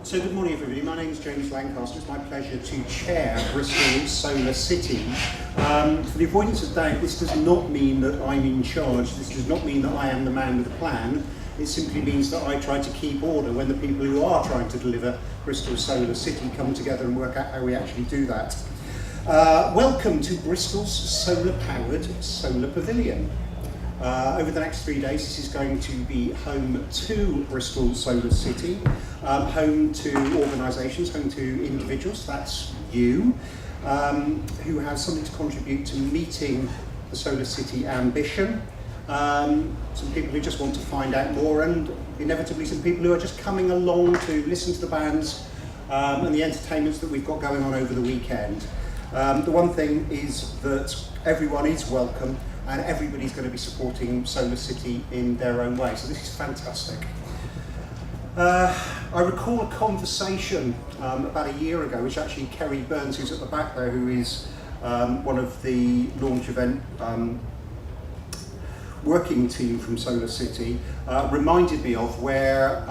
So good morning everybody, my name is James Lancaster. It's my pleasure to chair Bristol Solar City. For the avoidance of doubt, this does not mean that I'm in charge, this does not mean that I am the man with the plan. It simply means that I try to keep order when the people who are trying to deliver Bristol Solar City come together and work out how we actually do that. Welcome to Bristol's solar-powered Solar Pavilion. Over the next 3 days, this is going to be home to Bristol Solar City, home to organisations, home to individuals, that's you, who have something to contribute to meeting the Solar City ambition. Some people who just want to find out more, and inevitably some people who are just coming along to listen to the bands and the entertainments that we've got going on over the weekend. The one thing is that everyone is welcome, and everybody's going to be supporting Solar City in their own way, so this is fantastic. I recall a conversation about a year ago, which actually Kerry Burns, who's at the back there, who is one of the launch event working team from Solar City, reminded me of, where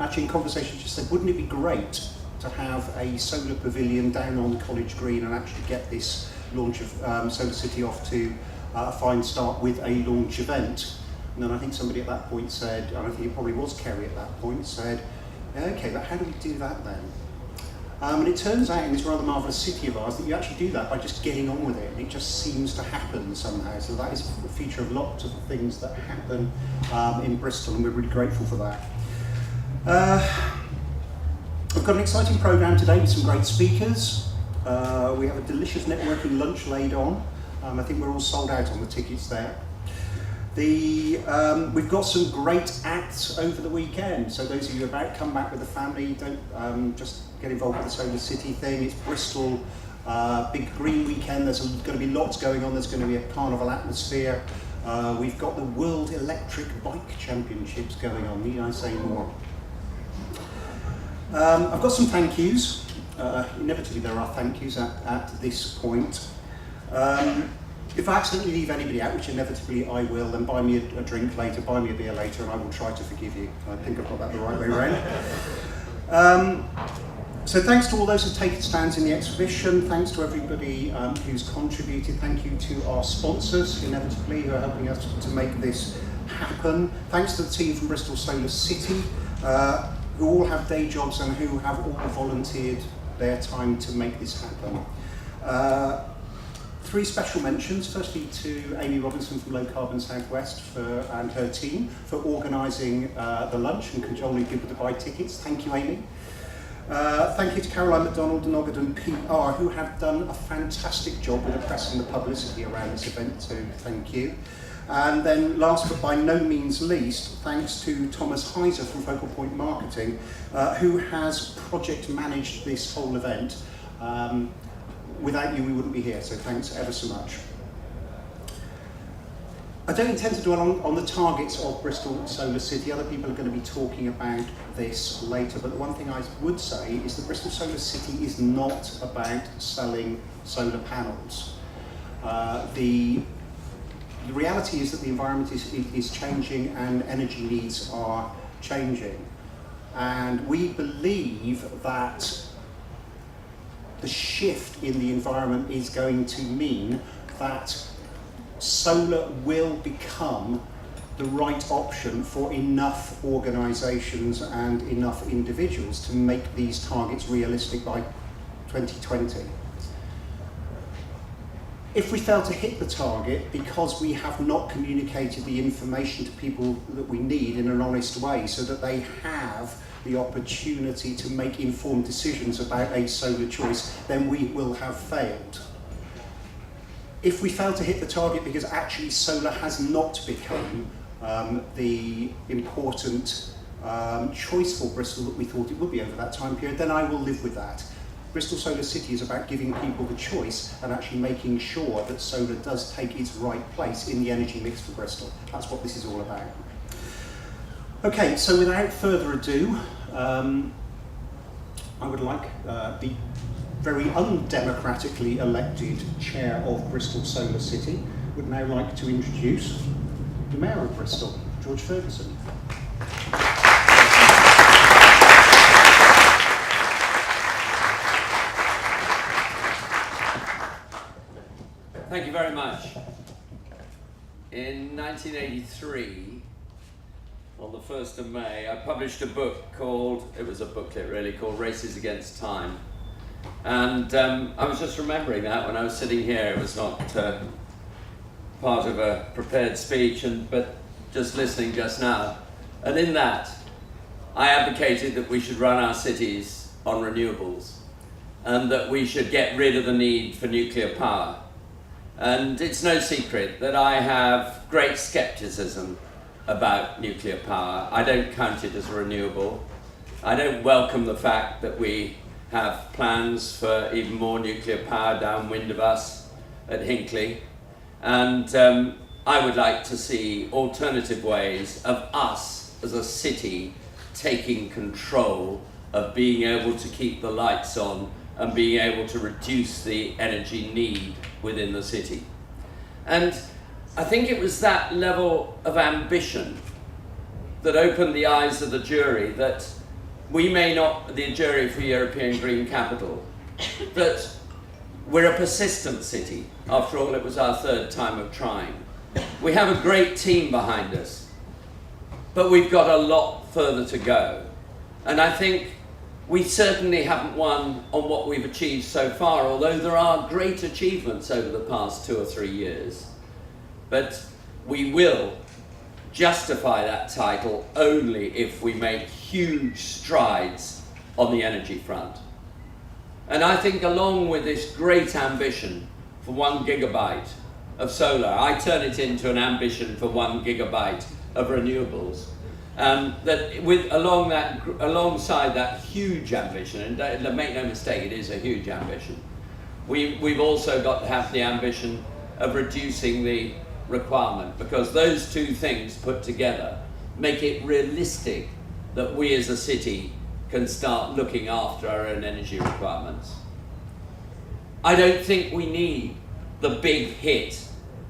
actually in conversation she said, wouldn't it be great to have a solar pavilion down on the College Green and actually get this launch of Solar City off to a fine start with a launch event. And then I think somebody at that point said, and I think it probably was Kerry at that point, said, okay, but how do we do that then? And it turns out in this rather marvellous city of ours that you actually do that by just getting on with it. It just seems to happen somehow. So that is a feature of lots of the things that happen in Bristol, and we're really grateful for that. We've got an exciting programme today with some great speakers. We have a delicious networking lunch laid on. I think we're all sold out on the tickets there. We've got some great acts over the weekend, so those of you about, come back with the family, don't just get involved with the Solar City thing. It's Bristol Big Green Weekend, there's going to be lots going on, there's going to be a carnival atmosphere. We've got the World Electric Bike Championships going on, need I say more? I've got some thank yous. Inevitably there are thank yous at this point. If I accidentally leave anybody out, which inevitably I will, then buy me a drink later, buy me a beer later, and I will try to forgive you. I think I've got that the right way around. So thanks to all those who've taken stands in the exhibition, thanks to everybody who's contributed, thank you to our sponsors, inevitably, who are helping us to make this happen. Thanks to the team from Bristol Solar City, who all have day jobs and who have all volunteered their time to make this happen. Three special mentions, firstly to Amy Robinson from Low Carbon Southwest and her team for organising the lunch and cajoling people to buy tickets. Thank you, Amy. Thank you to Caroline Macdonald and Ogaden PR, who have done a fantastic job with the press and the publicity around this event, so thank you. And then last but by no means least, thanks to Thomas Heiser from Focal Point Marketing, who has project managed this whole event. Without you, we wouldn't be here, so thanks ever so much. I don't intend to dwell on the targets of Bristol Solar City. Other people are going to be talking about this later, but the one thing I would say is that Bristol Solar City is not about selling solar panels. The reality is that the environment is changing and energy needs are changing. And we believe that the shift in the environment is going to mean that solar will become the right option for enough organisations and enough individuals to make these targets realistic by 2020. If we fail to hit the target because we have not communicated the information to people that we need in an honest way so that they have the opportunity to make informed decisions about a solar choice, then we will have failed. If we fail to hit the target because actually solar has not become the important choice for Bristol that we thought it would be over that time period, then I will live with that. Bristol Solar City is about giving people the choice and actually making sure that solar does take its right place in the energy mix for Bristol. That's what this is all about. Okay, so without further ado, I would like the very undemocratically elected chair of Bristol Solar City, would now like to introduce the Mayor of Bristol, George Ferguson. thank you very much. In 1983, on the 1st of May, I published a book called, it was a booklet really, called Races Against Time. And I was just remembering that when I was sitting here. It was not part of a prepared speech, but just listening just now. And in that, I advocated that we should run our cities on renewables and that we should get rid of the need for nuclear power. And it's no secret that I have great skepticism about nuclear power. I don't count it as a renewable. I don't welcome the fact that we have plans for even more nuclear power downwind of us at Hinkley. And I would like to see alternative ways of us as a city taking control of being able to keep the lights on and being able to reduce the energy need within the city. And I think it was that level of ambition that opened the eyes of the jury, that we may not, the jury for European Green Capital, that we're a persistent city. After all, it was our 3rd time of trying. We have a great team behind us, but we've got a lot further to go. And I think we certainly haven't won on what we've achieved so far, although there are great achievements over the past 2 or 3 years. But we will justify that title only if we make huge strides on the energy front. And I think along with this great ambition for 1 gigabyte of solar, I turn it into an ambition for 1 gigabyte of renewables. That alongside that huge ambition, and make no mistake, it is a huge ambition, we've also got to have the ambition of reducing the requirement, because those two things put together make it realistic that we as a city can start looking after our own energy requirements. I don't think we need the big hit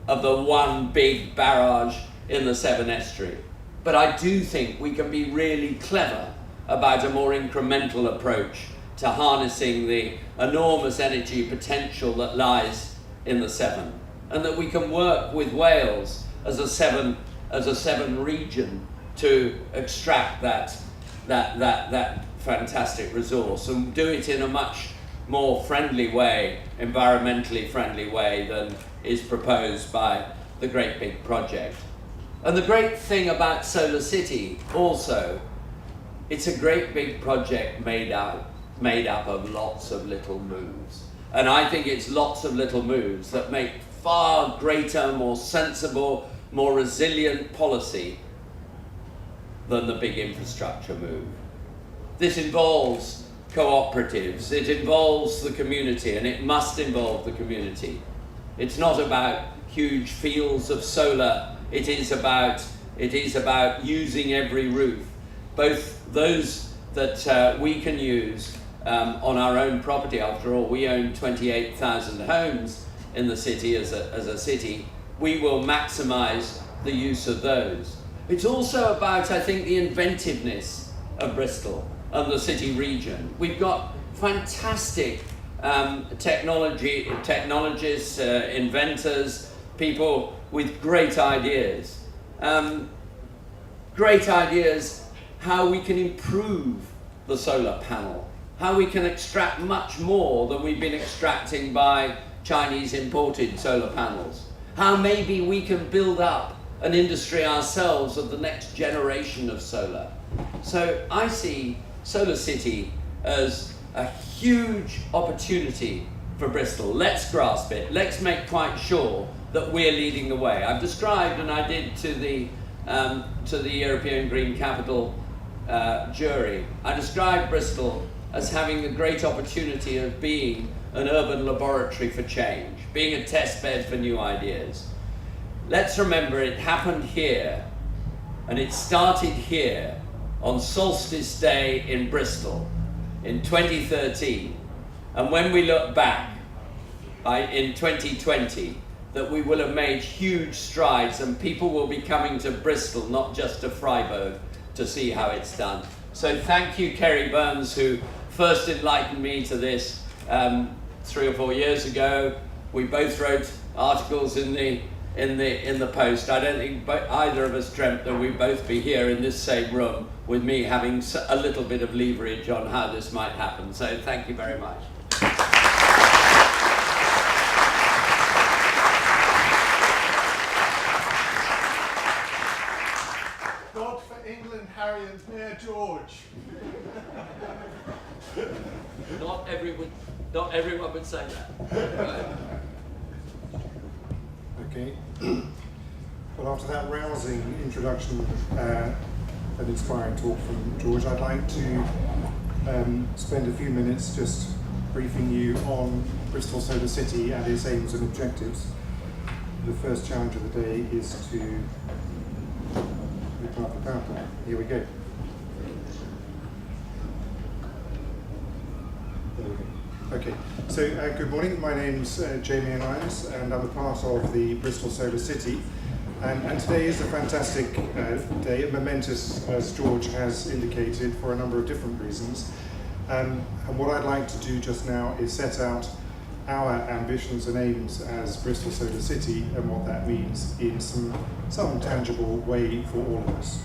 of the one big barrage in the Severn Estuary, but I do think we can be really clever about a more incremental approach to harnessing the enormous energy potential that lies in the Severn, and that we can work with Wales as a Severn region to extract that fantastic resource and do it in a much more friendly way, environmentally friendly way than is proposed by the great big project. And the great thing about Solar City also, it's a great big project made up of lots of little moves. And I think it's lots of little moves that make far greater, more sensible, more resilient policy than the big infrastructure move. This involves cooperatives, it involves the community, and it must involve the community. It's not about huge fields of solar, it is about using every roof, both those that we can use on our own property. After all, we own 28,000 homes in the city as a city. We will maximize the use of those. It's also about, I think, the inventiveness of Bristol and the city region. We've got fantastic technologists, inventors, people with great ideas. Great ideas how we can improve the solar panel, how we can extract much more than we've been extracting by Chinese imported solar panels, how maybe we can build up an industry ourselves of the next generation of solar. So I see Solar City as a huge opportunity for Bristol. Let's grasp it. Let's make quite sure that we're leading the way. I've described, and I did to the European Green Capital jury, I described Bristol as having the great opportunity of being an urban laboratory for change, being a test bed for new ideas. Let's remember it happened here, and it started here on Solstice Day in Bristol in 2013. And when we look back in 2020, that we will have made huge strides and people will be coming to Bristol, not just to Freiburg, to see how it's done. So thank you, Kerry Burns, who first enlightened me to this 3 or 4 years ago. We both wrote articles in the Post. I don't think either of us dreamt that we'd both be here in this same room with me having a little bit of leverage on how this might happen. So thank you very much. God for England, Harry, and Mayor George. Not everyone would say that. Okay. Well, after that rousing introduction and inspiring talk from George, I'd like to spend a few minutes just briefing you on Bristol Solar City and its aims and objectives. The first challenge of the day is to open up the PowerPoint. Here we go. There we go. Okay, so good morning. My name's Jamie Lyons, and I'm a part of the Bristol Solar City. And today is a fantastic day, momentous, as George has indicated, for a number of different reasons. And what I'd like to do just now is set out our ambitions and aims as Bristol Solar City and what that means in some tangible way for all of us.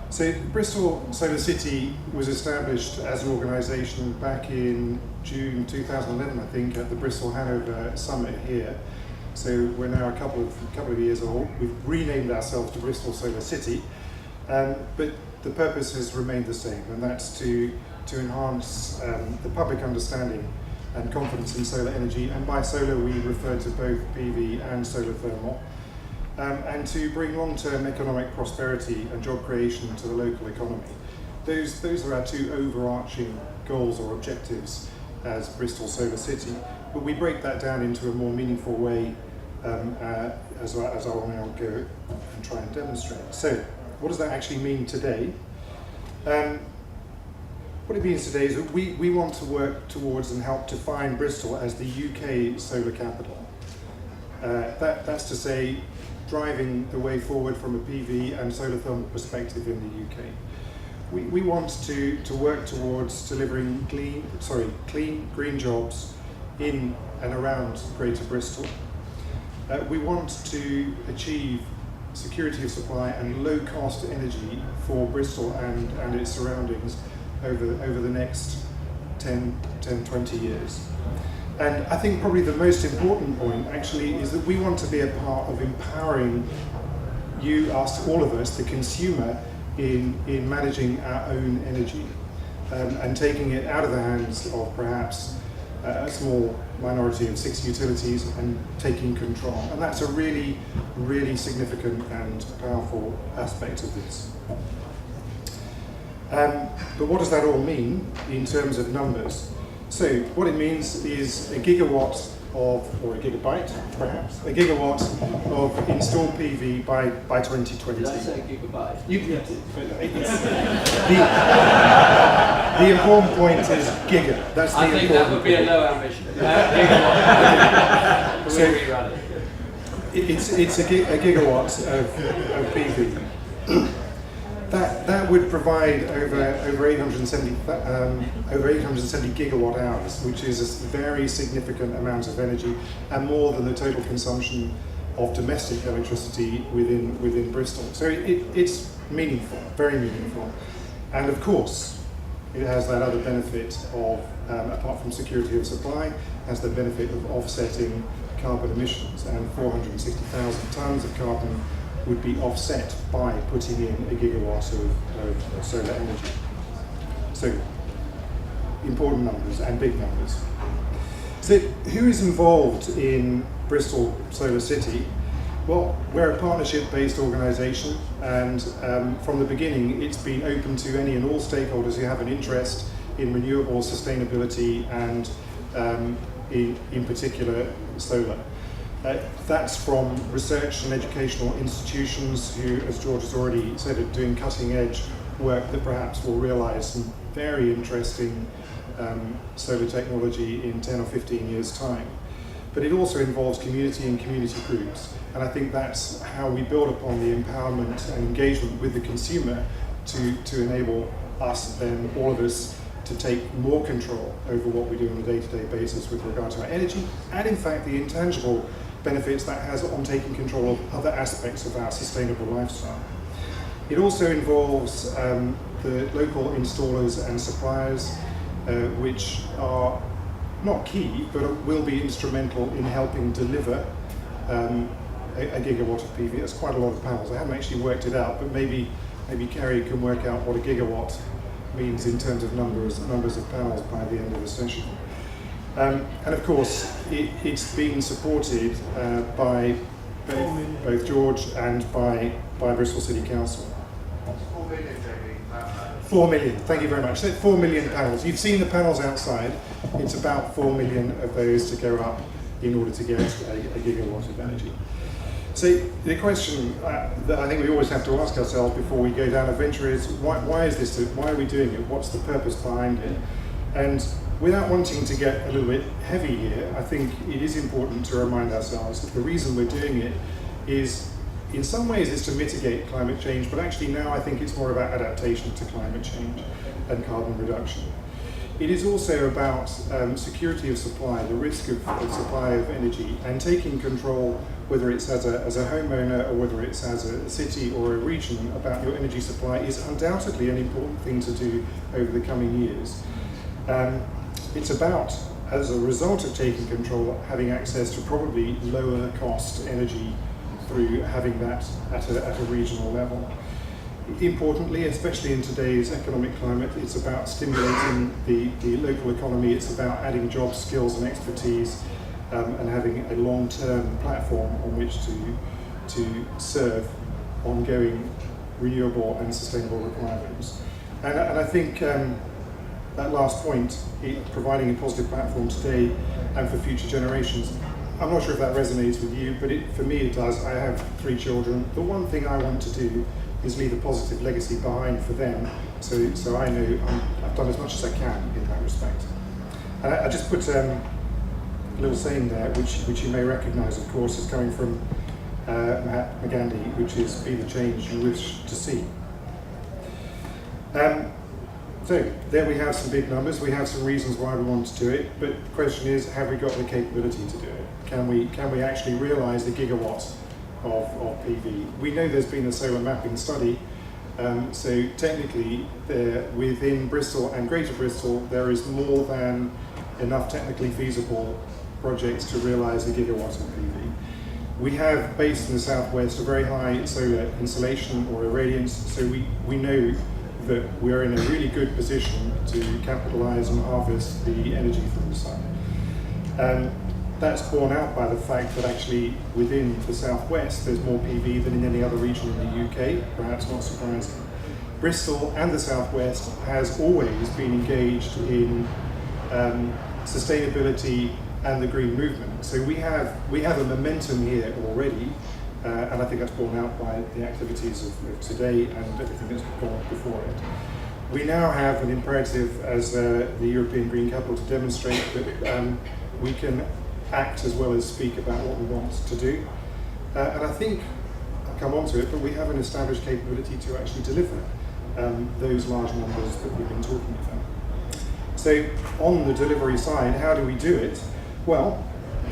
So Bristol Solar City was established as an organisation back in June 2011, I think, at the Bristol Hanover Summit here. So we're now a couple of years old. We've renamed ourselves to Bristol Solar City, but the purpose has remained the same, and that's to enhance the public understanding and confidence in solar energy. And by solar, we refer to both PV and solar thermal. And to bring long-term economic prosperity and job creation to the local economy. Those are our two overarching goals or objectives as Bristol Solar City, but we break that down into a more meaningful way as I will now go and try and demonstrate. So, what does that actually mean today? What it means today is that we want to work towards and help define Bristol as the UK solar capital. That's to say, driving the way forward from a PV and solar thermal perspective in the UK. We want to work towards delivering clean, green jobs in and around Greater Bristol. We want to achieve security of supply and low-cost energy for Bristol and its surroundings over the next 10, 20 years. And I think probably the most important point actually is that we want to be a part of empowering you, us, all of us, the consumer, in managing our own energy and taking it out of the hands of perhaps a small minority of 6 utilities and taking control. And that's a really, really significant and powerful aspect of this. But what does that all mean in terms of numbers? So what it means is a gigawatt or a gigabyte perhaps, a gigawatt of installed PV by 2020. Did I say gigabyte? The important point is giga. That's the I think that would be a low ambition. Gigawatt. So Rerun it. it's a gigawatt of PV. That would provide over 870 gigawatt hours, which is a very significant amount of energy and more than the total consumption of domestic electricity within Bristol. So it's meaningful, very meaningful. And of course, it has that other benefit of, apart from security of supply, has the benefit of offsetting carbon emissions, and 460,000 tonnes of carbon would be offset by putting in a gigawatt of solar energy. So, important numbers and big numbers. So, who is involved in Bristol Solar City? Well, we're a partnership-based organisation, and from the beginning it's been open to any and all stakeholders who have an interest in renewable sustainability and in particular solar. That's from research and educational institutions who, as George has already said, are doing cutting-edge work that perhaps will realise some very interesting solar technology in 10 or 15 years' time. But it also involves community and community groups, and I think that's how we build upon the empowerment and engagement with the consumer to enable us, then all of us, to take more control over what we do on a day-to-day basis with regard to our energy, and in fact the intangible benefits that has on taking control of other aspects of our sustainable lifestyle. It also involves the local installers and suppliers, which are not key, but will be instrumental in helping deliver a gigawatt of PV. That's quite a lot of panels. I haven't actually worked it out, but maybe Carrie can work out what a gigawatt means in terms of numbers of panels by the end of the session. And of course, it's being supported by both George and by Bristol City Council. 4 million, JB. 4 million, thank you very much. So 4 million panels. You've seen the panels outside. It's about 4 million of those to go up in order to get a gigawatt of energy. So the question that I think we always have to ask ourselves before we go down a venture is, why is this? Why are we doing it? What's the purpose behind it? And without wanting to get a little bit heavy here, I think it is important to remind ourselves that the reason we're doing it is, in some ways, it's to mitigate climate change, but actually now I think it's more about adaptation to climate change and carbon reduction. It is also about security of supply, the risk of supply of energy, and taking control, whether it's as a homeowner or whether it's as a city or a region, about your energy supply is undoubtedly an important thing to do over the coming years. It's about, as a result of taking control, having access to probably lower cost energy through having that at a regional level. Importantly, especially in today's economic climate, it's about stimulating the local economy. It's about adding jobs, skills and expertise, and having a long-term platform on which to serve ongoing renewable and sustainable requirements. And I think that last point, providing a positive platform today and for future generations, I'm not sure if that resonates with you, but for me it does. I have 3 children. The one thing I want to do is leave a positive legacy behind for them, so I know I've done as much as I can in that respect. And I just put a little saying there, which you may recognise, of course, is coming from Mahatma Gandhi, which is, "Be the change you wish to see." So there we have some big numbers. We have some reasons why we want to do it, but the question is, have we got the capability to do it? Can we actually realise the gigawatts of PV? We know there's been a solar mapping study, so technically within Bristol and Greater Bristol there is more than enough technically feasible projects to realise a gigawatt of PV. We have, based in the southwest, a very high solar insolation or irradiance, so we know that we're in a really good position to capitalise and harvest the energy from the sun. That's borne out by the fact that actually within the southwest there's more PV than in any other region in the UK, perhaps not surprising. Bristol and the southwest has always been engaged in sustainability and the green movement. So we have a momentum here already, and I think that's borne out by the activities of today and everything that's gone before it. We now have an imperative as the European Green Capital to demonstrate that we can act as well as speak about what we want to do. And I think, I'll come on to it, but we have an established capability to actually deliver those large numbers that we've been talking about. So on the delivery side, how do we do it? Well,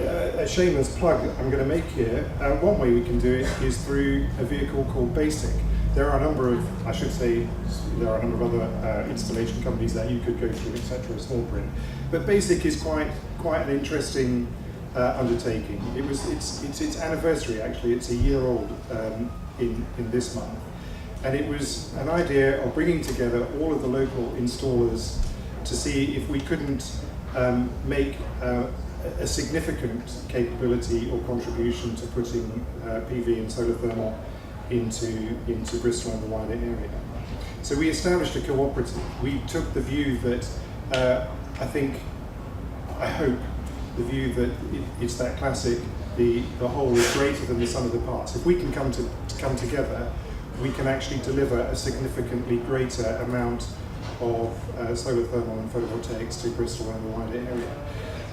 a shameless plug I'm going to make here, one way we can do it is through a vehicle called Basic. There are a number of, there are a number of other installation companies that you could go through, etc., small print. But Basic is quite an interesting undertaking. It's its anniversary actually. It's a year old in this month, and it was an idea of bringing together all of the local installers to see if we couldn't make a significant capability or contribution to putting PV and solar thermal into Bristol and the wider area. So we established a cooperative. We took the view that I hope the view that it's that classic, the whole is greater than the sum of the parts. If we can come together, we can actually deliver a significantly greater amount of solar thermal and photovoltaics to Bristol and the wider area.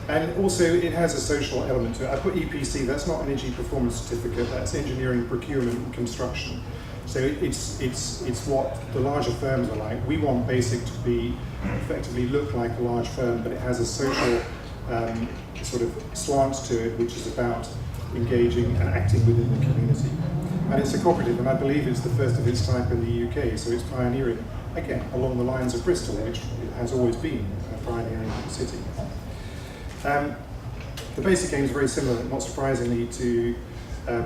And also it has a social element to it. I put EPC, that's not an energy performance certificate, that's engineering, procurement and construction. So it's what the larger firms are like. We want Basic to be effectively look like a large firm, but it has a social sort of slant to it, which is about engaging and acting within the community. And it's a cooperative, and I believe it's the first of its type in the UK, so it's pioneering, again, along the lines of Bristol, which has always been a pioneering city. The basic aim is very similar, not surprisingly, to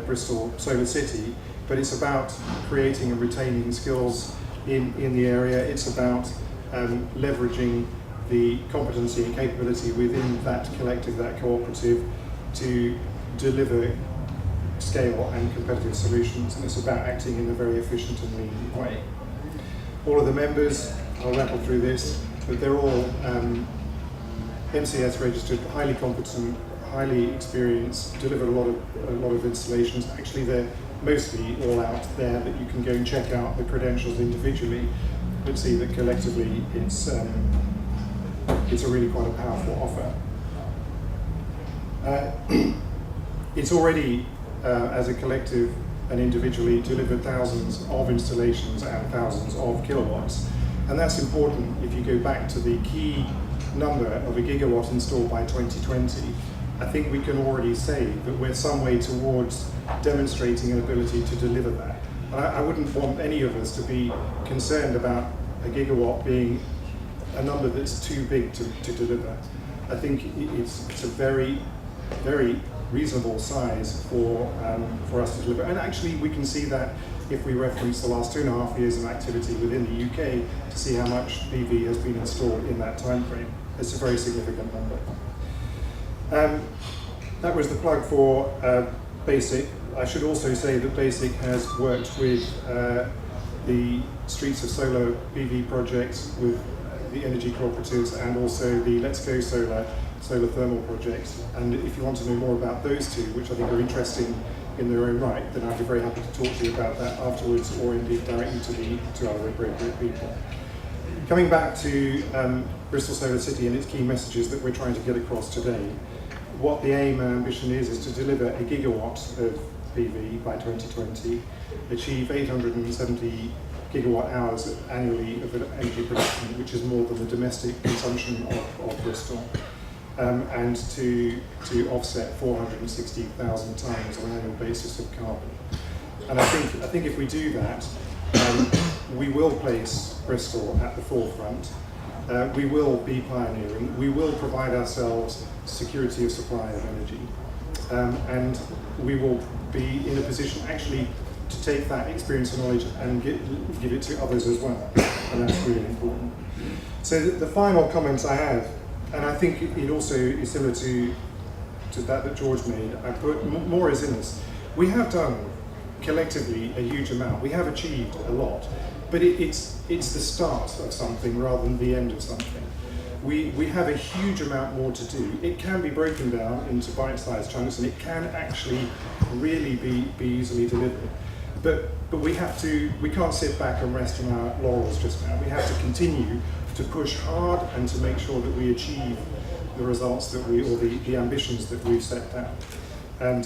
Bristol Solar City, but it's about creating and retaining skills in the area. It's about leveraging the competency and capability within that collective, that cooperative, to deliver scale and competitive solutions, and it's about acting in a very efficient and lean way. All of the members, I'll rattle through this, but they're all MCS registered, highly competent, highly experienced, delivered a lot of installations. Actually, they're mostly all out there, that you can go and check out the credentials individually, but see that collectively it's a really quite a powerful offer. It's already, as a collective and individually, delivered thousands of installations and thousands of kilowatts. And that's important if you go back to the key number of a gigawatt installed by 2020. I think we can already say that we're some way towards demonstrating an ability to deliver that. And I wouldn't want any of us to be concerned about a gigawatt being a number that's too big to deliver. I think it's a very, very reasonable size for us to deliver. And actually we can see that if we reference the last 2.5 years of activity within the UK to see how much PV has been installed in that time frame. It's a very significant number. That was the plug for Basic. I should also say that Basic has worked with the Streets of Solar PV projects, with the energy cooperatives, and also the Let's Go Solar thermal project. And if you want to know more about those two, which I think are interesting in their own right, then I'd be very happy to talk to you about that afterwards, or indeed directly to other appropriate people. Coming back to Bristol Solar City and its key messages that we're trying to get across today, what the aim and ambition is to deliver a gigawatt of PV by 2020, achieve 870 gigawatt hours annually of energy production, which is more than the domestic consumption of Bristol, and to offset 460,000 tonnes on an annual basis of carbon. And I think if we do that, we will place Bristol at the forefront. We will be pioneering. We will provide ourselves security of supply of energy, and we will be in a position actually to take that experience and knowledge and give it to others as well, and that's really important. So the final comments I have, and I think it also is similar to that George made, I put more is in this. We have done collectively a huge amount. We have achieved a lot, but it's the start of something rather than the end of something. We have a huge amount more to do. It can be broken down into bite-sized chunks, and it can actually really be easily delivered. But we can't sit back and rest on our laurels just now. We have to continue to push hard and to make sure that we achieve the results or the ambitions that we've set down. And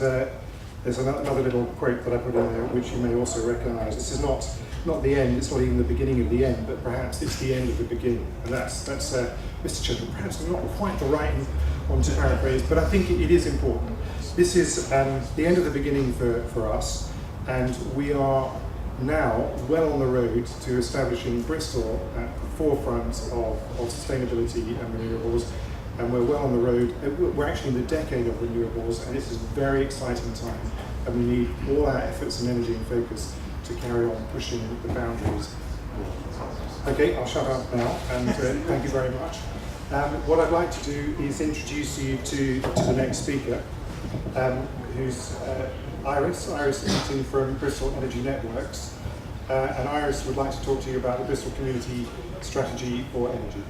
there's another little quote that I put in there, which you may also recognise. This is not the end, it's not even the beginning of the end, but perhaps it's the end of the beginning. And that's Mr. Chairman, perhaps not quite the right one to paraphrase, but I think it is important. This is the end of the beginning for us, and we are now well on the road to establishing Bristol at the forefront of sustainability and renewables, and we're well on the road. We're actually in the decade of renewables, and this is a very exciting time, and we need all our efforts and energy and focus to carry on pushing the boundaries. Okay, I'll shut up now, and thank you very much. What I'd like to do is introduce you to the next speaker, who's Iris Eiting from Bristol Energy Networks. And Iris would like to talk to you about the Bristol Community Strategy for Energy.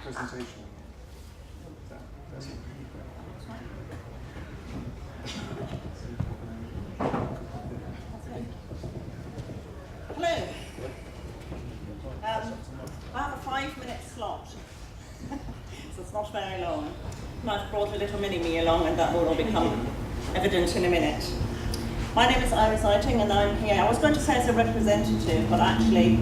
Presentation. Hello. I have a 5-minute slot. So it's not very long. And I've brought a little mini-me along, and that will all become evident in a minute. My name is Eiting, and I'm here. I was going to say as a representative, but actually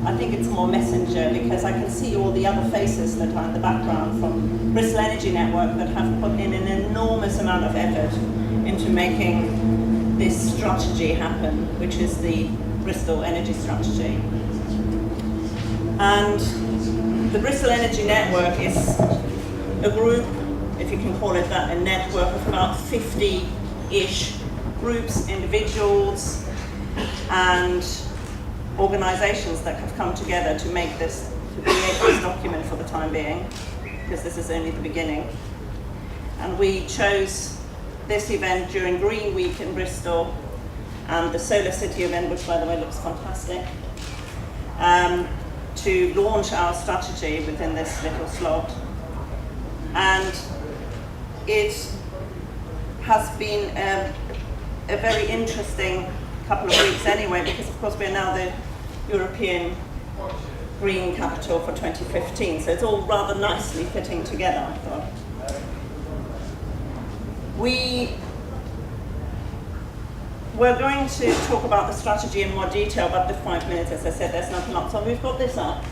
I think it's more messenger, because I can see all the other faces that are in the background from Bristol Energy Network that have put in an enormous amount of effort into making this strategy happen, which is the Bristol Energy Strategy. And the Bristol Energy Network is a group, if you can call it that, a network of about 50-ish groups, individuals, and organisations that have come together to make this, to create this document for the time being, because this is only the beginning. And we chose this event during Green Week in Bristol and the Solar City event, which by the way looks fantastic, to launch our strategy within this little slot. And it has been a very interesting couple of weeks anyway, because of course we're now the European Green Capital for 2015, so it's all rather nicely fitting together, I thought. We're going to talk about the strategy in more detail, but the 5 minutes, as I said, there's nothing up. So we've got this up.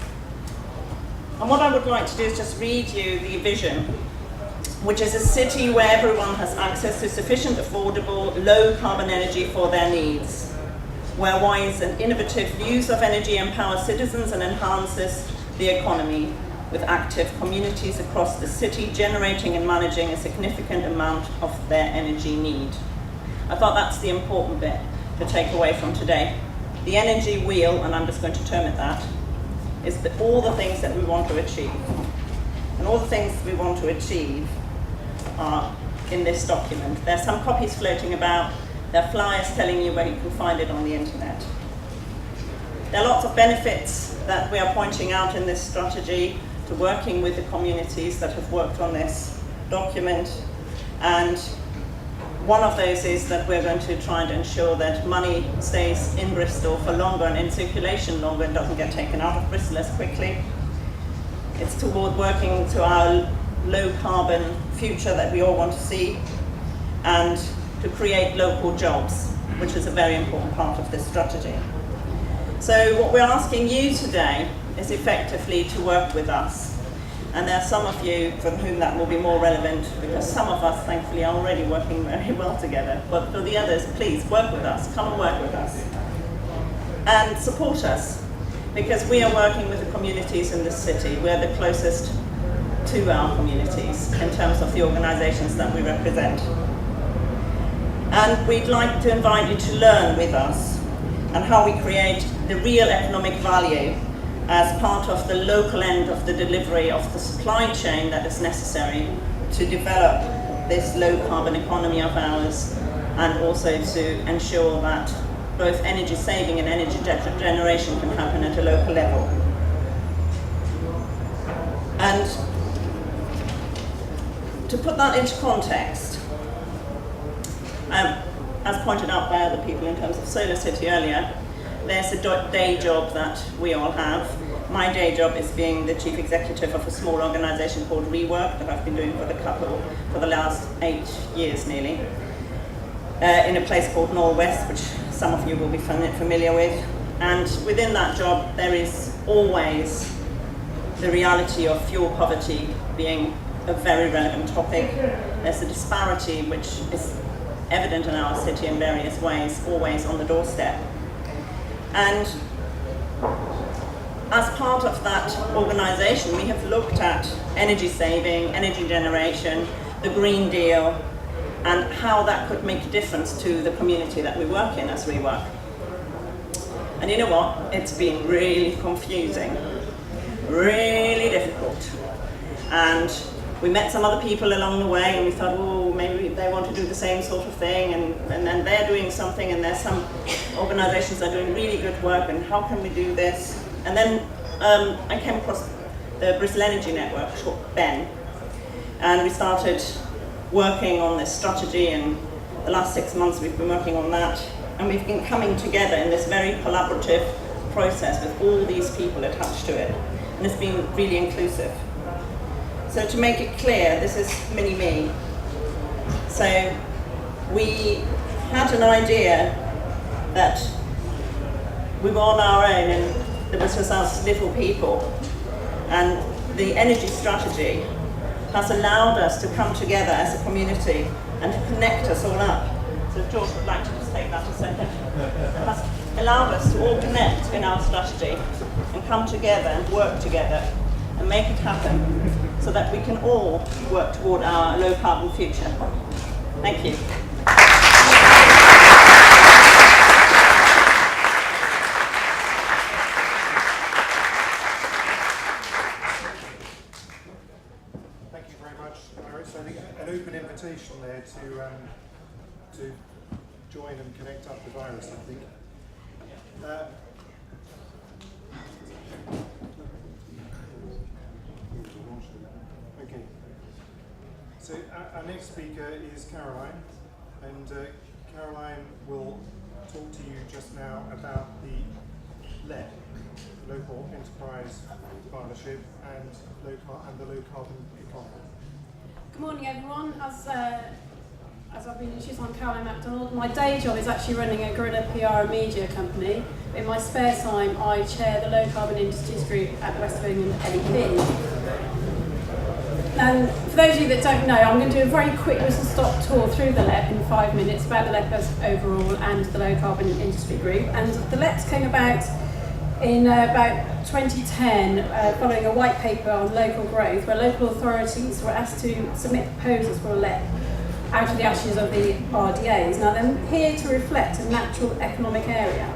And what I would like to do is just read you the vision, which is a city where everyone has access to sufficient, affordable, low-carbon energy for their needs, where wise and innovative use of energy empowers citizens and enhances the economy, with active communities across the city generating and managing a significant amount of their energy need. I thought that's the important bit to take away from today. The energy wheel, and I'm just going to term it that, is all the things that we want to achieve. And all the things we want to achieve are in this document. There's some copies floating about. There are flyers telling you where you can find it on the internet. There are lots of benefits that we are pointing out in this strategy to working with the communities that have worked on this document. And one of those is that we're going to try and ensure that money stays in Bristol for longer and in circulation longer and doesn't get taken out of Bristol as quickly. It's toward working to our low carbon future that we all want to see, and to create local jobs, which is a very important part of this strategy. So what we're asking you today is effectively to work with us. And there are some of you for whom that will be more relevant, because some of us, thankfully, are already working very well together. But for the others, please work with us, come and work with us. And support us, because we are working with the communities in this city. We're the closest to our communities in terms of the organisations that we represent. And we'd like to invite you to learn with us and how we create the real economic value as part of the local end of the delivery of the supply chain that is necessary to develop this low carbon economy of ours, and also to ensure that both energy saving and energy generation can happen at a local level. And to put that into context, as pointed out by other people in terms of Solar City earlier, there's a day job that we all have. My day job is being the chief executive of a small organisation called Rework that I've been doing for the last 8 years nearly, in a place called Norwest, which some of you will be familiar with. And within that job, there is always the reality of fuel poverty being a very relevant topic. There's a disparity which is evident in our city in various ways, always on the doorstep. And as part of that organisation, we have looked at energy saving, energy generation, the Green Deal, and how that could make a difference to the community that we work in as we work. And you know what? It's been really confusing, really difficult. And we met some other people along the way, and we thought, oh, maybe they want to do the same sort of thing, and then they're doing something, and there's some organisations that are doing really good work, and how can we do this? And then I came across the Bristol Energy Network, short BEN, and we started working on this strategy, and the last 6 months we've been working on that, and we've been coming together in this very collaborative process with all these people attached to it, and it's been really inclusive. So to make it clear, this is mini-me. So we had an idea that we were on our own and there was just us little people. And the energy strategy has allowed us to come together as a community and to connect us all up. So George would like to just take that a second. It has allowed us to all connect in our strategy and come together and work together and make it happen so that we can all work toward our low carbon future. Thank you. Thank you very much, Iris. I think an open invitation there to join and connect up with Iris, I think. Okay. So our next speaker is Caroline, and Caroline will talk to you just now about the LEP, Local Enterprise Partnership, and the low carbon economy. Good morning, everyone. As I've been introduced, I'm Caroline Macdonald. My day job is actually running a guerrilla PR and media company. In my spare time, I chair the Low Carbon Industries Group at the West of England LEP. And for those of you that don't know, I'm going to do a very quick whistle-stop tour through the LEP in 5 minutes about the LEP as overall and the Low Carbon Industry Group. And the LEPs came about in about 2010, following a white paper on local growth, where local authorities were asked to submit proposals for a LEP out of the ashes of the RDAs. Now they're here to reflect a natural economic area.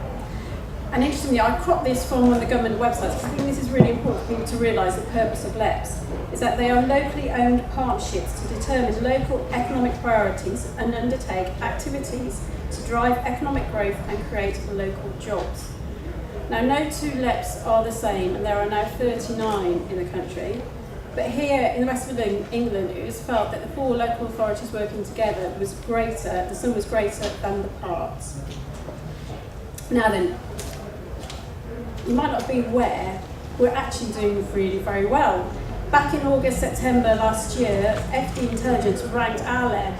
And interestingly, I cropped this from one of the government websites because I think this is really important for people to realise the purpose of LEPs, is that they are locally owned partnerships to determine local economic priorities and undertake activities to drive economic growth and create local jobs. Now, no two LEPs are the same, and there are now 39 in the country. But here in the West of England, it was felt that the 4 local authorities working together was greater, the sum was greater than the parts. Now then, you might not be aware, we're actually doing really very well. Back in August, September last year, FD Intelligence ranked our LEP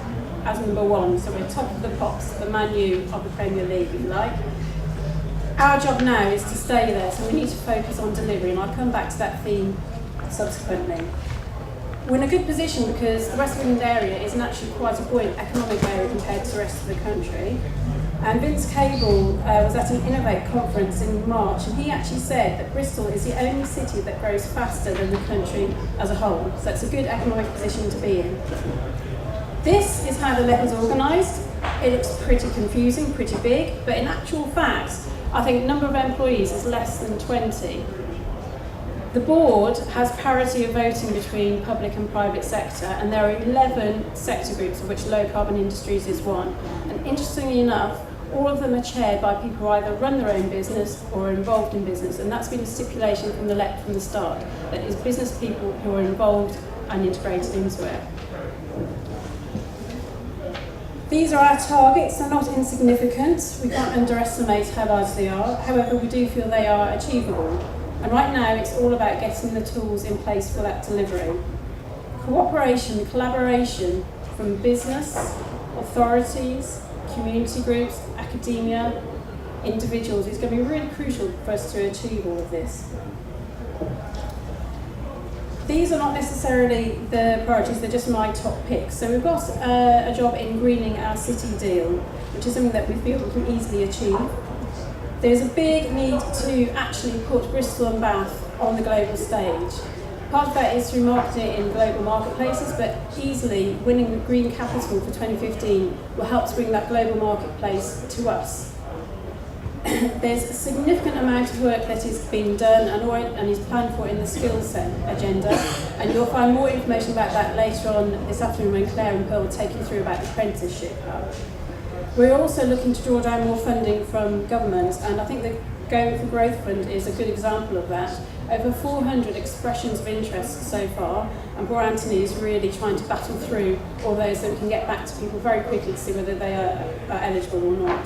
as #1, so we're top of the pops, the Man U of the Premier League, if you like. Our job now is to stay there, so we need to focus on delivery, and I'll come back to that theme subsequently. We're in a good position because the West of England area is naturally quite a buoyant economic area compared to the rest of the country. And Vince Cable was at an Innovate conference in March, and he actually said that Bristol is the only city that grows faster than the country as a whole. So it's a good economic position to be in. This is how the LEP is organised. It looks pretty confusing, pretty big, but in actual fact, I think the number of employees is less than 20. The board has parity of voting between public and private sector, and there are 11 sector groups, of which low carbon industries is one. And interestingly enough, all of them are chaired by people who either run their own business or are involved in business, and that's been a stipulation from the LEP from the start, that it's business people who are involved and integrated into it. These are our targets. They're not insignificant. We can't underestimate how large they are. However, we do feel they are achievable. And right now, it's all about getting the tools in place for that delivery. Cooperation, collaboration from business, authorities, community groups, academia, individuals is going to be really crucial for us to achieve all of this. These are not necessarily the priorities, they're just my top picks. So we've got a job in greening our city deal, which is something that we feel we can easily achieve. There's a big need to actually put Bristol and Bath on the global stage. Part of that is through marketing it in global marketplaces, but easily winning the Green Capital for 2015 will help to bring that global marketplace to us. There's a significant amount of work that is being done and is planned for in the skills set agenda, and you'll find more information about that later on this afternoon when Claire and Pearl will take you through about the apprenticeship hub. We're also looking to draw down more funding from government, and I think the Going for Growth Fund is a good example of that. Over 400 expressions of interest so far, and poor Anthony is really trying to battle through all those that we can get back to people very quickly to see whether they are eligible or not.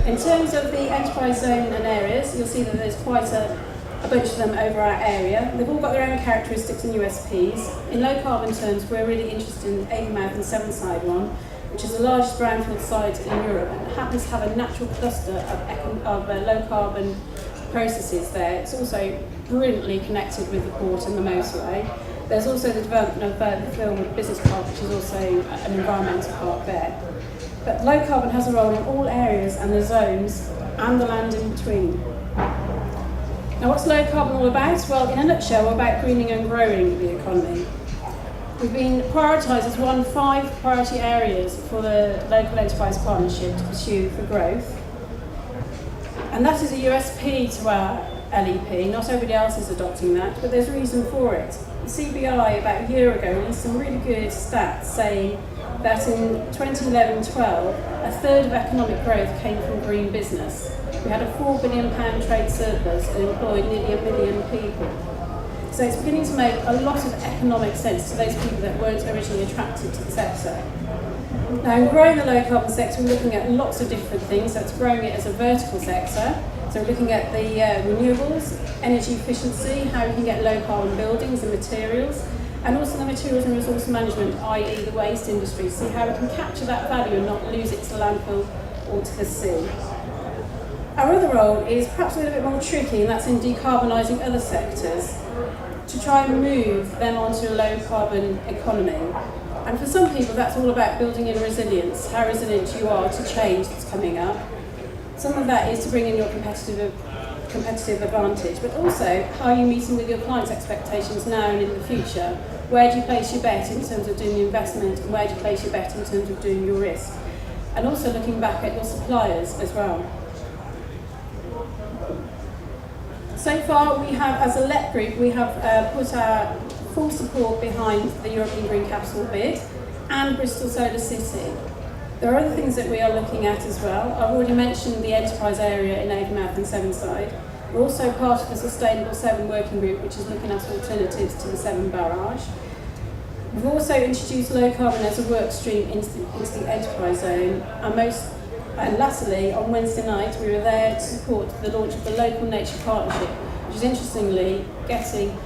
In terms of the enterprise zone and areas, you'll see that there's quite a a bunch of them over our area. They've all got their own characteristics and USPs. In low carbon terms, we're really interested in Eiting and Sevenside one, which is the largest brownfield site in Europe and happens to have a natural cluster of low carbon processes there. It's also brilliantly connected with the port and the motorway. There's also the development of the Philwood Business Park, which is also an environmental park there. But low carbon has a role in all areas and the zones and the land in between. Now, what's low carbon all about? Well, in a nutshell, we're about greening and growing the economy. We've been prioritised as one of 5 priority areas for the Local Enterprise Partnership to pursue for growth. And that is a USP to our LEP. Not everybody else is adopting that, but there's reason for it. The CBI about a year ago released some really good stats saying that in 2011-12, a third of economic growth came from green business. We had a £4 billion trade surplus and employed nearly 1 million people. So it's beginning to make a lot of economic sense to those people that weren't originally attracted to the sector. Now, in growing the low carbon sector, we're looking at lots of different things. So it's growing it as a vertical sector. So we're looking at the renewables, energy efficiency, how we can get low carbon buildings and materials, and also the materials and resource management, i.e. the waste industry, see how we can capture that value and not lose it to landfill or to the sea. Our other role is perhaps a little bit more tricky, and that's in decarbonising other sectors to try and move them onto a low carbon economy. And for some people that's all about building in resilience, how resilient you are to change that's coming up. Some of that is to bring in your competitive advantage, but also how are you meeting with your clients' expectations now and in the future? Where do you place your bet in terms of doing the investment, and where do you place your bet in terms of doing your risk? And also looking back at your suppliers as well. So far, we have, as a LEP group, we have put our full support behind the European Green Capital bid and Bristol Solar City. There are other things that we are looking at as well. I've already mentioned the enterprise area in Avonmouth and Sevenside. We're also part of the Sustainable 7 working group, which is looking at alternatives to the 7 barrage. We've also introduced low carbon as a work stream into the enterprise zone. And lastly, on Wednesday night, we were there to support the launch of the Local Nature Partnership, which is interestingly getting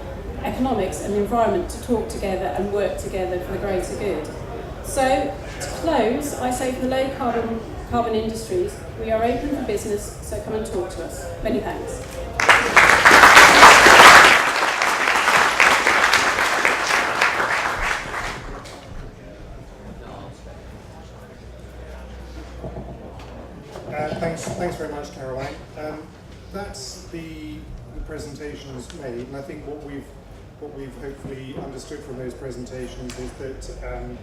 economics and the environment to talk together and work together for the greater good. So, to close, I say for the low carbon industries, we are open for business, so come and talk to us. Many thanks. Thanks very much, Caroline. That's the presentations made, and I think what we've hopefully understood from those presentations is that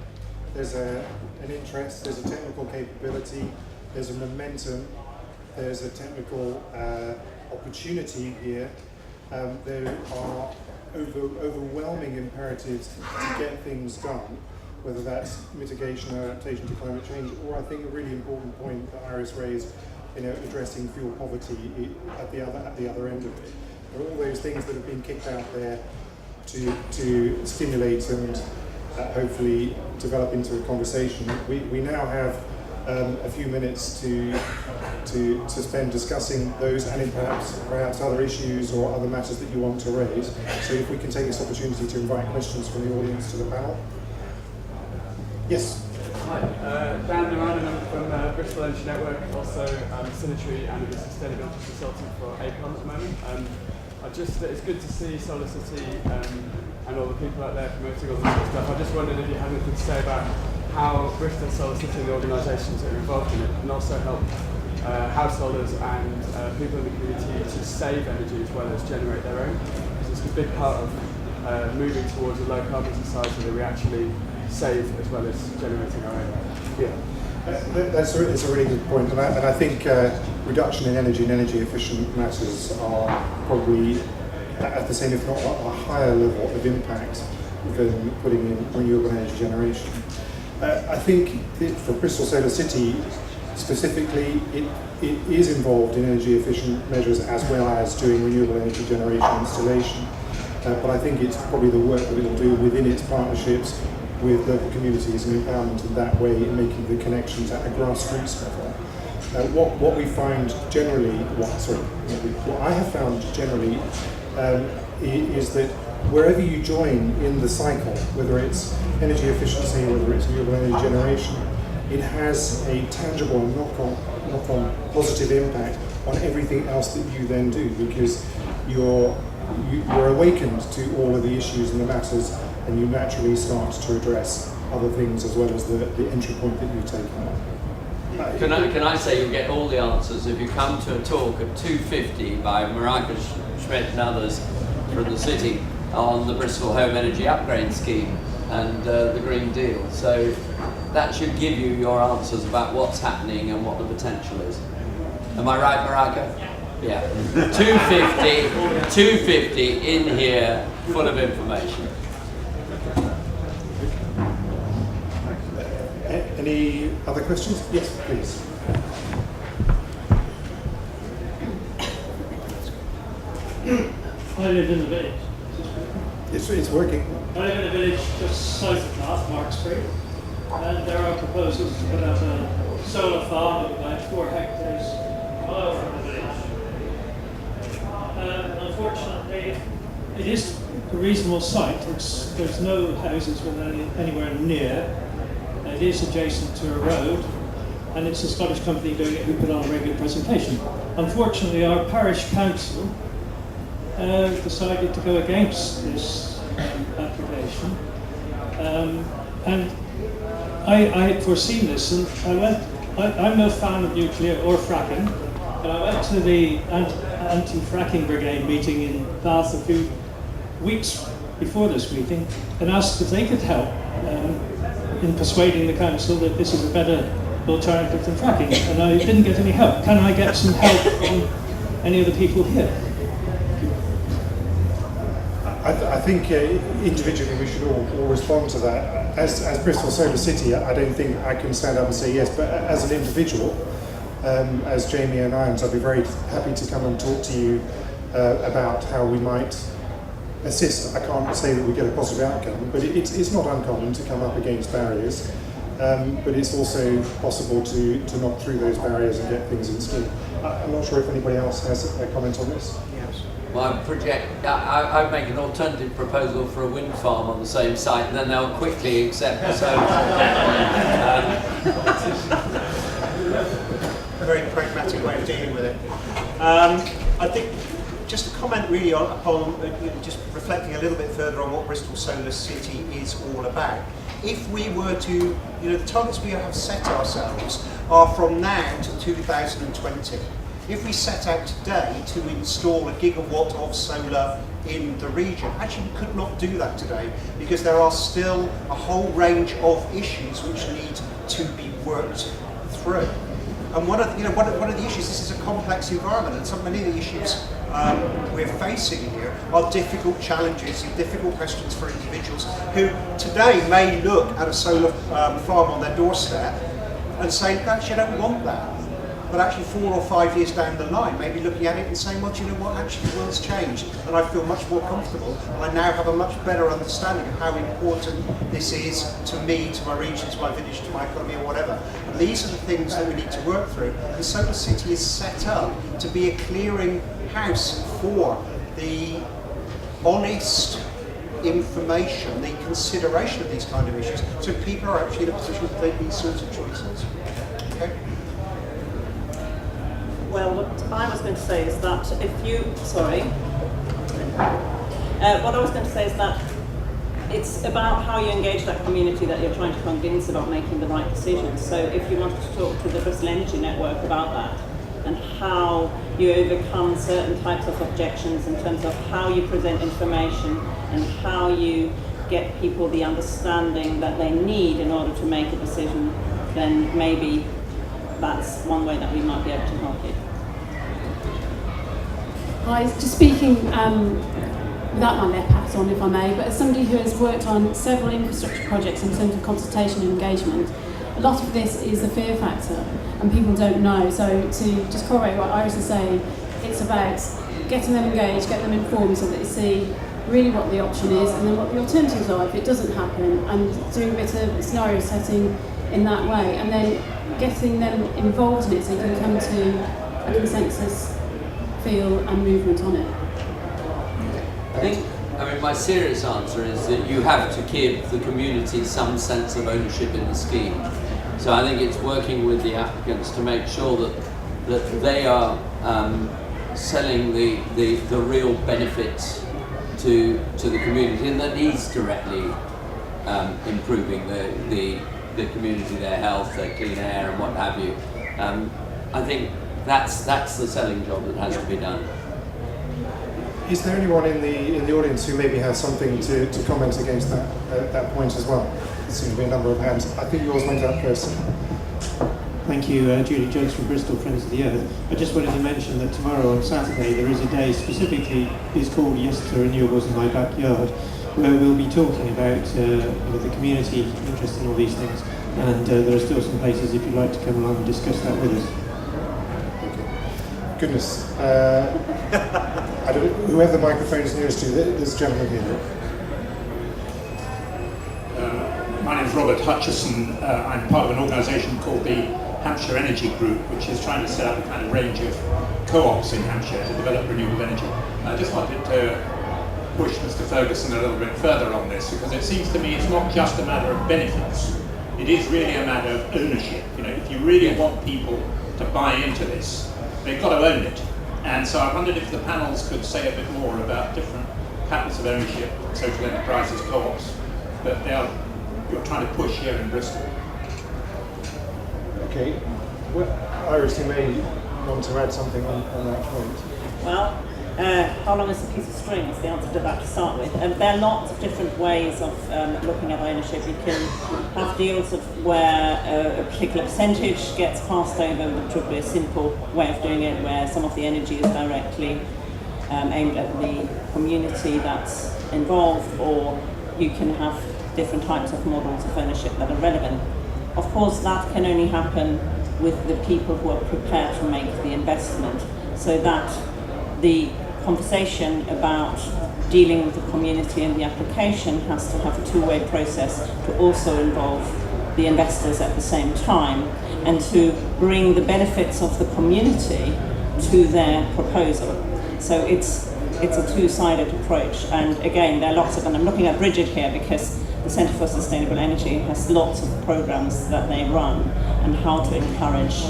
there's an interest, there's a technical capability, there's a momentum, there's a technical opportunity here. There are overwhelming imperatives to get things done, whether that's mitigation or adaptation to climate change, or I think a really important point that Iris raised, addressing fuel poverty at the other end of it. There are all those things that have been kicked out there to stimulate and hopefully develop into a conversation. We now have a few minutes to spend discussing those and perhaps other issues or other matters that you want to raise. So if we can take this opportunity to invite questions from the audience to the panel. Yes. Hi, Dan Duran, and I'm from Bristol Energy Network, also signatory and a sustainability consultant for Eiting at the moment. It's good to see Solar City and all the people out there promoting all this sort of stuff. I just wondered if you had anything to say about how Bristol Solar City and the organisations that are involved in it can also help householders and people in the community to save energy as well as generate their own. Because it's a big part of moving towards a low carbon society that we actually save as well as generating our own. Yeah, that's a really good point, and I think reduction in energy and energy efficient matters are probably at the same, if not a higher level of impact than putting in renewable energy generation. I think for Bristol Solar City specifically, it is involved in energy efficient measures as well as doing renewable energy generation installation. But I think it's probably the work that it will do within its partnerships with local communities and empowerment in that way, in making the connections at a grassroots level. What we find generally, what I have found generally is that wherever you join in the cycle, whether it's energy efficiency, whether it's renewable energy generation, it has a tangible and knock-on positive impact on everything else that you then do, because you're awakened to all of the issues and the matters, and you naturally start to address other things as well as the entry point that you've taken on. Can I say you'll get all the answers if you come to a talk at 2:50 by Marika Schmidt and others from the city on the Bristol Home Energy Upgrade Scheme and the Green Deal. So that should give you your answers about what's happening and what the potential is. Am I right, Marika? Yeah. 2:50 in here, full of information. Any other questions? Yes, please. I live in the village. It's working. I live in a village just south of Bath, Mark Street, and there are proposals to put up a solar farm of about 4 hectares all over the village. Unfortunately, it is a reasonable site. There's no houses anywhere near. It is adjacent to a road, and it's a Scottish company doing it who put on a very good presentation. Unfortunately, our parish council decided to go against this application, and I had foreseen this, and I'm no fan of nuclear or fracking, but I went to the anti-fracking brigade meeting in Bath a few weeks before this meeting and asked if they could help in persuading the council that this is a better alternative than fracking, and I didn't get any help. Can I get some help from any of the people here? I think individually we should all respond to that. As Bristol Solar City, I don't think I can stand up and say yes, but as an individual, as Jamie and I'd be very happy to come and talk to you about how we might assist. I can't say that we get a positive outcome, but it's not uncommon to come up against barriers, but it's also possible to knock through those barriers and get things in scheme. I'm not sure if anybody else has a comment on this. Yes. Well, I'd make an alternative proposal for a wind farm on the same site, and then they'll quickly accept the solar. Very pragmatic way of dealing with it. I think just a comment really upon just reflecting a little bit further on what Bristol Solar City is all about. If we were to, the targets we have set ourselves are from now to 2020. If we set out today to install a gigawatt of solar in the region, actually we could not do that today because there are still a whole range of issues which need to be worked through. And one of the issues, this is a complex environment, and so many of the issues we're facing here are difficult challenges and difficult questions for individuals who today may look at a solar farm on their doorstep and say, actually I don't want that. But actually 4 or 5 years down the line, maybe looking at it and saying, well, do you know what, actually the world's changed and I feel much more comfortable and I now have a much better understanding of how important this is to me, to my region, to my village, to my economy or whatever. And these are the things that we need to work through. And Solar City is set up to be a clearing house for the honest information, the consideration of these kind of issues, so people are actually in a position to make these sorts of choices. Okay? Well, what I was going to say is that what I was going to say is that it's about how you engage that community that you're trying to convince about making the right decisions. So if you wanted to talk to the Bristol Energy Network about that and how you overcome certain types of objections in terms of how you present information and how you get people the understanding that they need in order to make a decision, then maybe that's one way that we might be able to help you. Hi, just speaking without my left hat on, if I may, but as somebody who has worked on several infrastructure projects in terms of consultation and engagement, a lot of this is a fear factor and people don't know. So to just correlate what Iris is saying, it's about getting them engaged, get them informed so that they see really what the option is and then what the alternatives are if it doesn't happen, and doing a bit of scenario setting in that way, and then getting them involved in it so you can come to a consensus feel and movement on it. I mean, my serious answer is that you have to give the community some sense of ownership in the scheme. So I think it's working with the applicants to make sure that they are selling the real benefits to the community, and that is directly improving the community, their health, their clean air, and what have you. I think that's the selling job that has to be done. Is there anyone in the audience who maybe has something to comment against that point as well? There seems to be a number of hands. I think yours went up first. Thank you, Julie Jones from Bristol Friends of the Earth. I just wanted to mention that tomorrow on Saturday there is a day specifically is called Yes to Renewables in My Backyard, where we'll be talking about the community interest in all these things, and there are still some places if you'd like to come along and discuss that with us. Goodness. I don't, whoever the microphone is nearest to, there's a gentleman here. My name is Robert Hutchison. I'm part of an organisation called the Hampshire Energy Group, which is trying to set up a kind of range of co-ops in Hampshire to develop renewable energy. I just wanted to push Mr. Ferguson a little bit further on this, because it seems to me it's not just a matter of benefits. It is really a matter of ownership. You know, if you really want people to buy into this, they've got to own it. And so I wondered if the panels could say a bit more about different patterns of ownership, social enterprises, co-ops, that you're trying to push here in Bristol. Okay. Well, Iris, you may want to add something on that point. Well, how long is a piece of string is the answer to that to start with. There are lots of different ways of looking at ownership. You can have deals of where a particular percentage gets passed over, which would be a simple way of doing it, where some of the energy is directly aimed at the community that's involved, or you can have different types of models of ownership that are relevant. Of course, that can only happen with the people who are prepared to make the investment, so that the conversation about dealing with the community and the application has to have a two-way process to also involve the investors at the same time, and to bring the benefits of the community to their proposal. So it's a two-sided approach, and again, there are lots of, and I'm looking at Bridget here because the Centre for Sustainable Energy has lots of programs that they run and how to encourage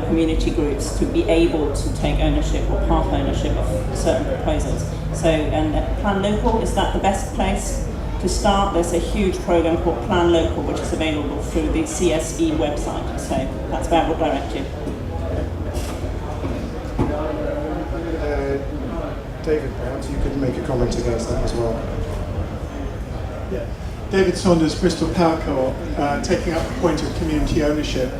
community groups to be able to take ownership or part ownership of certain proposals. So, and Plan Local, is that the best place to start? There's a huge program called Plan Local, which is available through the CSE website. So that's where I would direct you. David, perhaps you could make a comment against that as well. Yeah. David Saunders, Bristol Power Co-op, taking up the point of community ownership.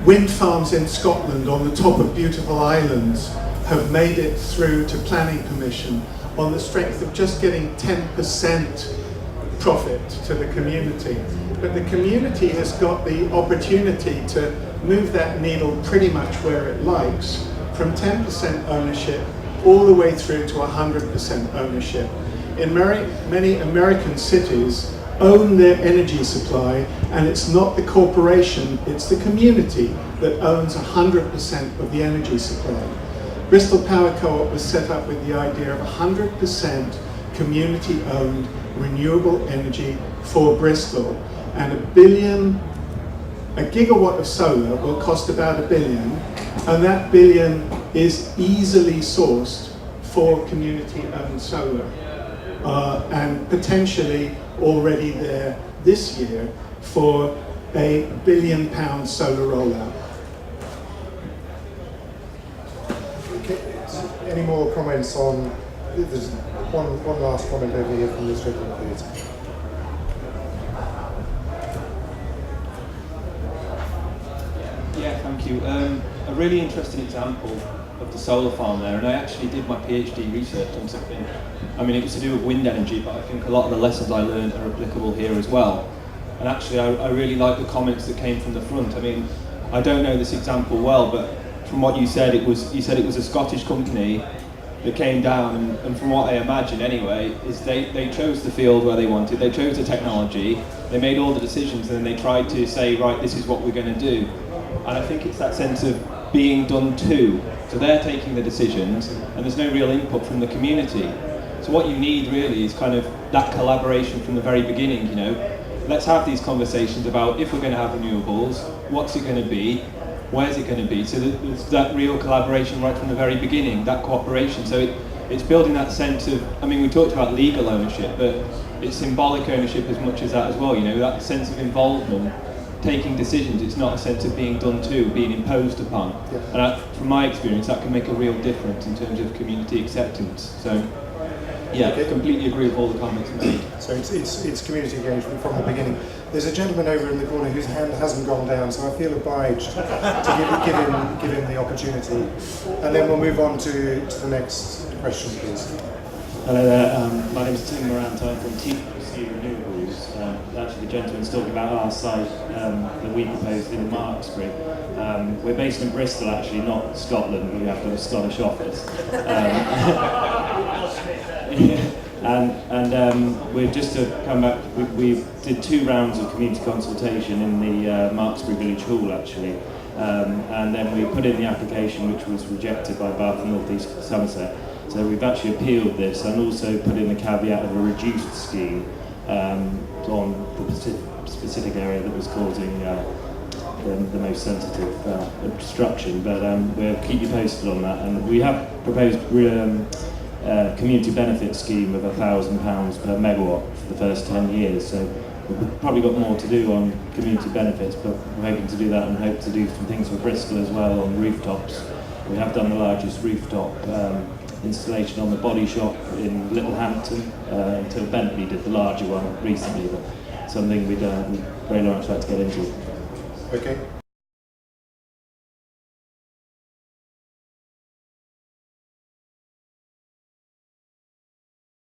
Wind farms in Scotland on the top of beautiful islands have made it through to planning permission on the strength of just getting 10% profit to the community. But the community has got the opportunity to move that needle pretty much where it likes, from 10% ownership all the way through to 100% ownership. In many American cities own their energy supply, and it's not the corporation, it's the community that owns 100% of the energy supply. Bristol Power Co-op was set up with the idea of 100% community-owned renewable energy for Bristol, and a gigawatt of solar will cost about $1 billion, and that $1 billion is easily sourced for community-owned solar. And potentially already there this year for a £1 billion solar rollout. Okay. Any more comments on? There's one last comment over here from this gentleman, please. Yeah, thank you. A really interesting example of the solar farm there, and I actually did my PhD research on something. I mean, it was to do with wind energy, but I think a lot of the lessons I learned are applicable here as well. And actually, I really like the comments that came from the front. I mean, I don't know this example well, but from what you said, it was a Scottish company that came down, and from what I imagine anyway, is they chose the field where they wanted, they chose the technology, they made all the decisions, and then they tried to say, right, this is what we're going to do. And I think it's that sense of being done to. So they're taking the decisions, and there's no real input from the community. So what you need really is kind of that collaboration from the very beginning, you know. Let's have these conversations about if we're going to have renewables, what's it going to be, where's it going to be, so there's that real collaboration right from the very beginning, that cooperation. So it's building that sense of, I mean, we talked about legal ownership, but it's symbolic ownership as much as that as well, you know, that sense of involvement, taking decisions. It's not a sense of being done to, being imposed upon. Yeah. And from my experience, that can make a real difference in terms of community acceptance. So, yeah, I completely agree with all the comments made. So it's community engagement from the beginning. There's a gentleman over in the corner whose hand hasn't gone down, so I feel obliged to give him the opportunity. And then we'll move on to the next question, please. Hello there, my name is Tim Morant, I'm from TPC Renewables. Actually the gentleman's talking about our site that we proposed in Marksbury. We're based in Bristol actually, not Scotland, we have got a Scottish office. And we're just to come back, we did 2 rounds of community consultation in the Marksbury Village Hall actually. And then we put in the application which was rejected by Bath and North East Somerset. So we've actually appealed this and also put in the caveat of a reduced scheme on the specific area that was causing the most sensitive obstruction. But we'll keep you posted on that. And we have proposed community benefit scheme of £1,000 per megawatt for the first 10 years. So we've probably got more to do on community benefits, but we're hoping to do that and hope to do some things for Bristol as well on rooftops. We have done the largest rooftop installation on the body shop in Littlehampton until Bentley did the larger one recently, but something we'd very much like to get into. Okay.